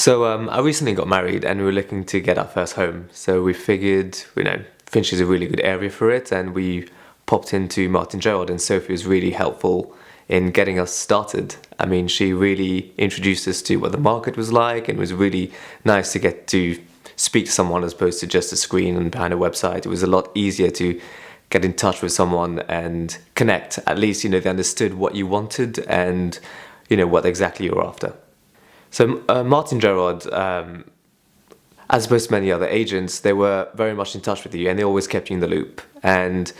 I recently got married and we were looking to get our first home. So we figured, Finchley is a really good area for it, and we popped into Martin Gerard, and Sophie was really helpful in getting us started. I mean, she really introduced us to what the market was like, and it was really nice to get to speak to someone as opposed to just a screen and behind a website. It was a lot easier to get in touch with someone and connect. At least, they understood what you wanted and, what exactly you were after. So Martin Gerard, as opposed to many other agents, they were very much in touch with you, and they always kept you in the loop. And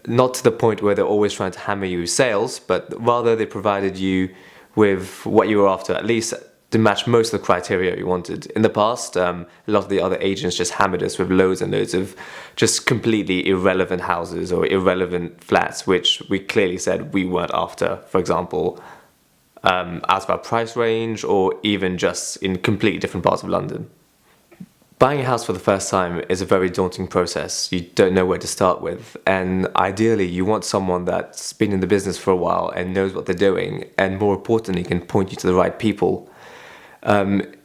not to the point where they're always trying to hammer you with sales, but rather they provided you with what you were after, at least to match most of the criteria you wanted. In the past, a lot of the other agents just hammered us with loads and loads of just completely irrelevant houses or irrelevant flats, which we clearly said we weren't after. For example, out of our price range, or even just in completely different parts of London. Buying a house for the first time is a very daunting process. You don't know where to start with, and ideally you want someone that's been in the business for a while and knows what they're doing, and more importantly can point you to the right people.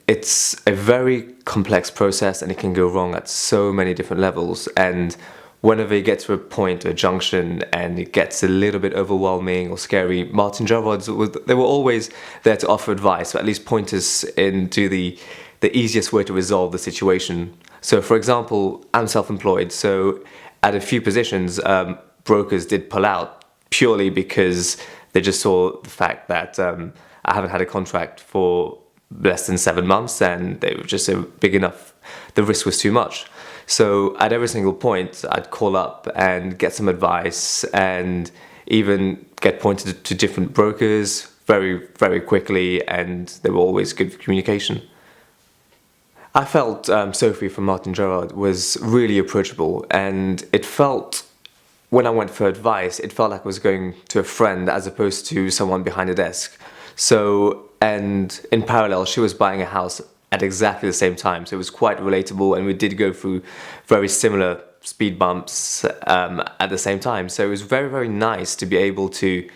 It's a very complex process, and it can go wrong at so many different levels, and whenever you get to a point, a junction, and it gets a little bit overwhelming or scary, Martin Gerard, they were always there to offer advice, or at least point us into the easiest way to resolve the situation. So, for example, I'm self-employed, so at a few positions, brokers did pull out purely because they just saw the fact that I haven't had a contract for less than 7 months, and they were just big enough, the risk was too much. So at every single point, I'd call up and get some advice, and even get pointed to different brokers very, very quickly, and they were always good for communication. I felt Sophie from Martin Gerard was really approachable, and it felt, when I went for advice, it felt like I was going to a friend as opposed to someone behind a desk. So, and in parallel, she was buying a house at exactly the same time, so it was quite relatable, and we did go through very similar speed bumps at the same time. So it was very, very nice to be able to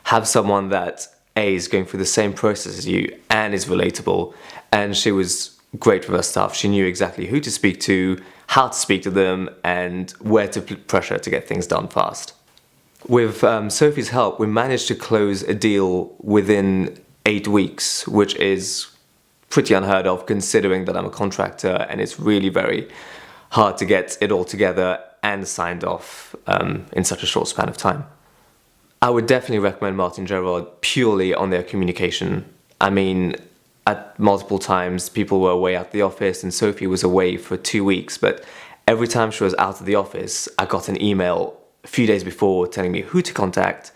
have someone that is going through the same process as you and is relatable. And she was great with her stuff. She knew exactly who to speak to, how to speak to them, and where to put pressure to get things done fast. With Sophie's help, we managed to close a deal within 8 weeks, which is pretty unheard of considering that I'm a contractor, and it's really very hard to get it all together and signed off in such a short span of time. I would definitely recommend Martin Gerard purely on their communication. I mean, at multiple times people were away at the office, and Sophie was away for 2 weeks, but every time she was out of the office, I got an email a few days before telling me who to contact,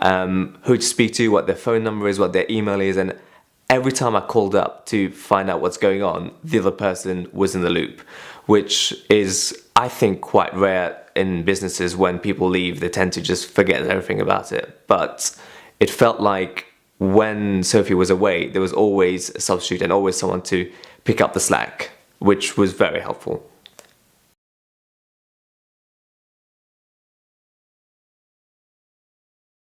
who to speak to, what their phone number is, what their email is, and every time I called up to find out what's going on, the other person was in the loop, which is, I think, quite rare in businesses. When people leave, they tend to just forget everything about it. But it felt like when Sophie was away, there was always a substitute and always someone to pick up the slack, which was very helpful.